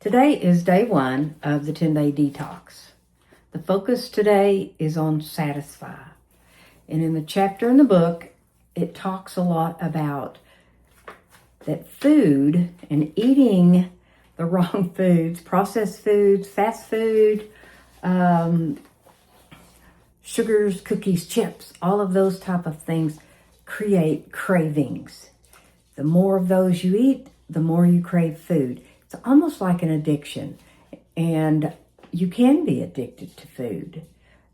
Today is day 1 of the 10-day detox. The focus today is on satisfy. And in the chapter in the book, it talks a lot about that food and eating the wrong foods, processed foods, fast food, sugars, cookies, chips, all of those type of things create cravings. The more of those you eat, the more you crave food. It's almost like an addiction, and you can be addicted to food.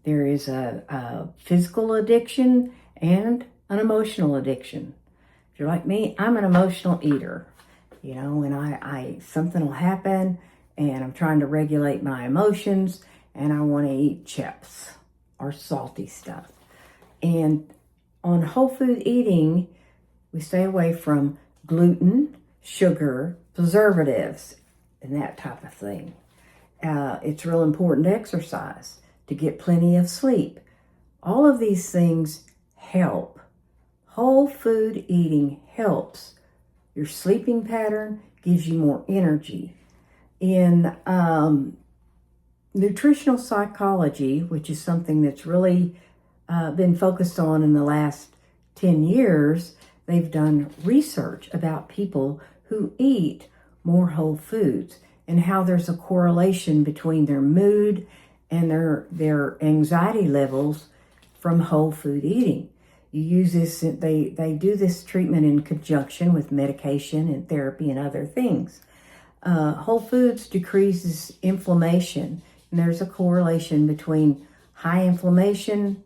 There is a physical addiction and an emotional addiction. If you're like me, I'm an emotional eater. You know, when I something will happen and I'm trying to regulate my emotions and I want to eat chips or salty stuff. And on whole food eating, we stay away from gluten, sugar, preservatives, and that type of thing. It's real important to exercise, to get plenty of sleep. All of these things help. Whole food eating helps. Your sleeping pattern gives you more energy. In nutritional psychology, which is something that's really been focused on in the last 10 years, they've done research about people who eat more whole foods and how there's a correlation between their mood and their anxiety levels from whole food eating. You use this, they do this treatment in conjunction with medication and therapy and other things. Whole foods decreases inflammation, and there's a correlation between high inflammation,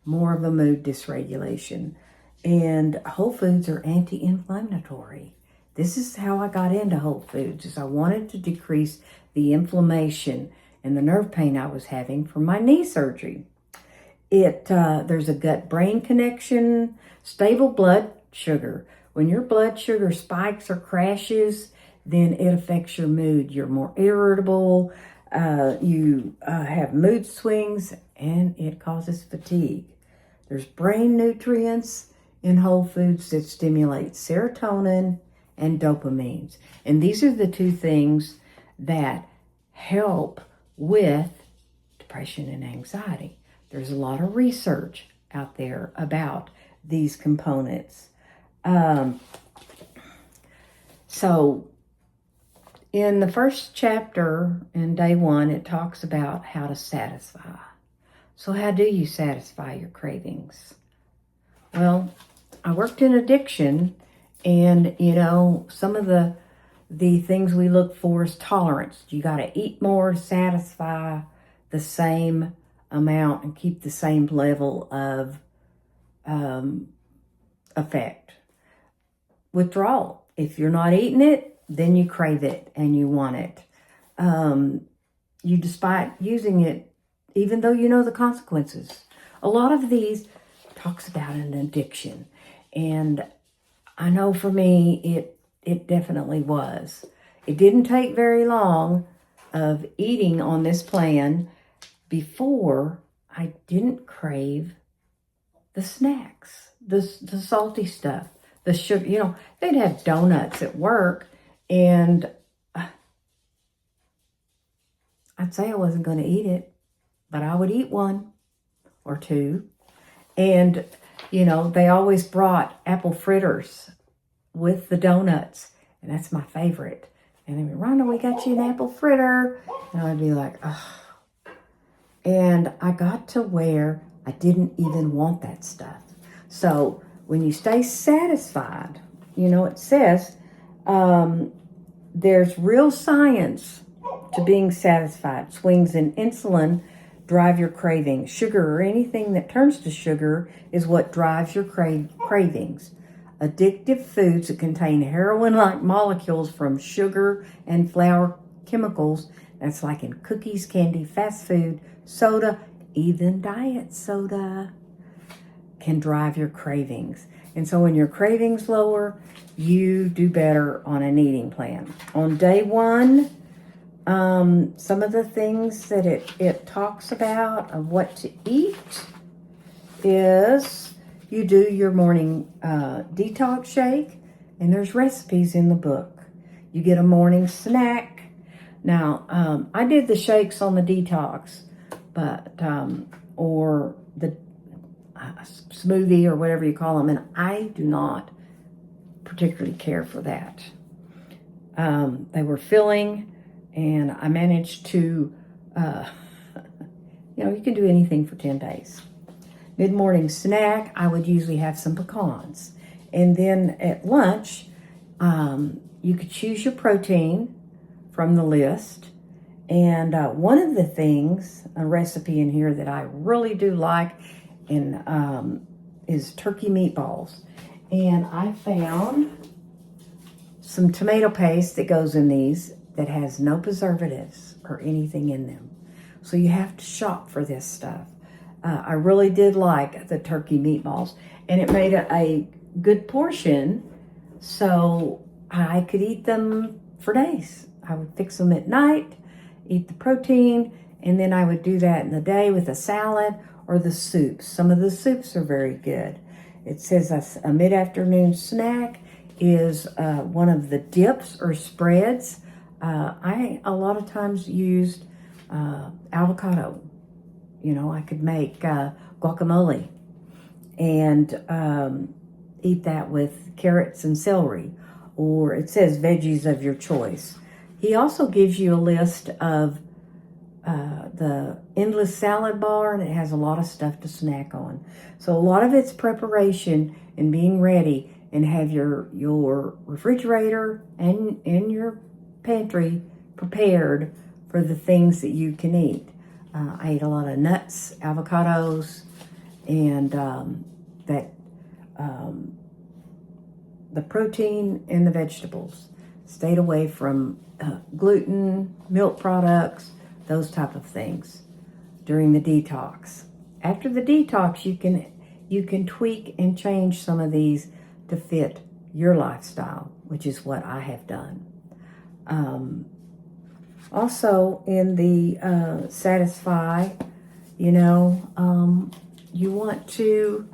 more of a mood dysregulation. And whole foods are anti-inflammatory. This is how I got into whole foods, is I wanted to decrease the inflammation and the nerve pain I was having from my knee surgery. There's a gut-brain connection, stable blood sugar. When your blood sugar spikes or crashes, then it affects your mood. You're more irritable, you have mood swings, and it causes fatigue. There's brain nutrients in whole foods that stimulate serotonin and dopamines. And these are the two things that help with depression and anxiety. There's a lot of research out there about these components. So in the first chapter in day 1, it talks about how to satisfy. So how do you satisfy your cravings? Well, I worked in addiction, and some of the things we look for is tolerance. You got to eat more to satisfy the same amount and keep the same level of effect. Withdrawal. If you're not eating it, then you crave it and you want it. You despite using it, even though you know the consequences. A lot of these talks about an addiction. And I know for me, it definitely was. It didn't take very long of eating on this plan before I didn't crave the snacks, the salty stuff, the sugar. They'd have donuts at work, and I'd say I wasn't going to eat it, but I would eat one or two. And they always brought apple fritters with the donuts, and that's my favorite. And they would, Rhonda, we got you an apple fritter. And I'd be like, oh. And I got to where I didn't even want that stuff. So when you stay satisfied, it says there's real science to being satisfied. Swings in insulin drive your cravings. Sugar or anything that turns to sugar is what drives your cravings. Addictive foods that contain heroin-like molecules from sugar and flour chemicals, that's like in cookies, candy, fast food, soda, even diet soda, can drive your cravings. And so when your cravings lower, you do better on an eating plan. On day 1, some of the things that it talks about of what to eat is you do your morning detox shake, and there's recipes in the book. You get a morning snack Now, I did the shakes on the Detox, but, or the smoothie or whatever you call them, and I do not particularly care for that. They were filling, and I managed to, you can do anything for 10 days. Mid-morning snack, I would usually have some pecans. And then at lunch, you could choose your protein from the list. And one of the things, a recipe in here that I really do like is turkey meatballs. And I found some tomato paste that goes in these that has no preservatives or anything in them. So you have to shop for this stuff. I really did like the turkey meatballs, and it made a good portion, so I could eat them for days. I would fix them at night, eat the protein, and then I would do that in the day with a salad or the soups. Some of the soups are very good. It says a mid-afternoon snack is one of the dips or spreads. I a lot of times used avocado. I could make guacamole and eat that with carrots and celery, or it says veggies of your choice. He also gives you a list of the endless salad bar, and it has a lot of stuff to snack on. So a lot of it's preparation and being ready, and have your refrigerator and your pantry prepared for the things that you can eat. I ate a lot of nuts, avocados, and the protein and the vegetables. Stayed away from gluten, milk products, those type of things during the detox. After the detox, you can tweak and change some of these to fit your lifestyle, which is what I have done. Also, in the Satisfy, you want to,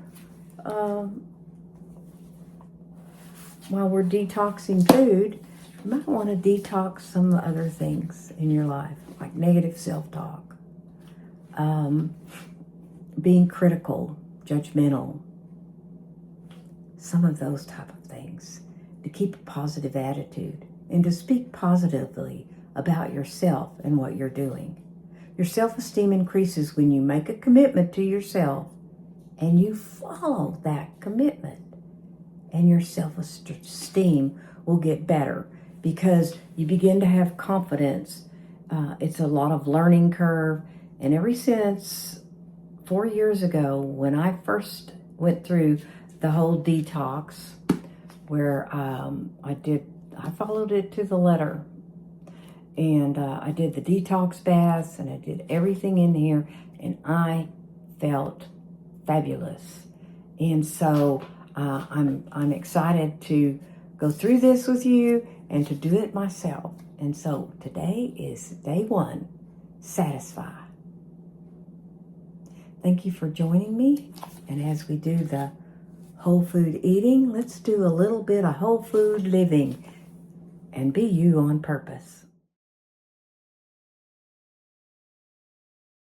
while we're detoxing food, you might want to detox some other things in your life, like negative self-talk, being critical, judgmental, some of those type of things, to keep a positive attitude and to speak positively about yourself and what you're doing. Your self-esteem increases when you make a commitment to yourself and you follow that commitment, and your self-esteem will get better because you begin to have confidence. It's a lot of learning curve, and ever since 4 years ago when I first went through the whole detox, where I followed it to the letter. And I did the detox baths, and I did everything in here, and I felt fabulous. And so I'm excited to go through this with you and to do it myself. And so today is day 1, Satisfy. Thank you for joining me. And as we do the whole food eating, let's do a little bit of whole food living and be you on purpose.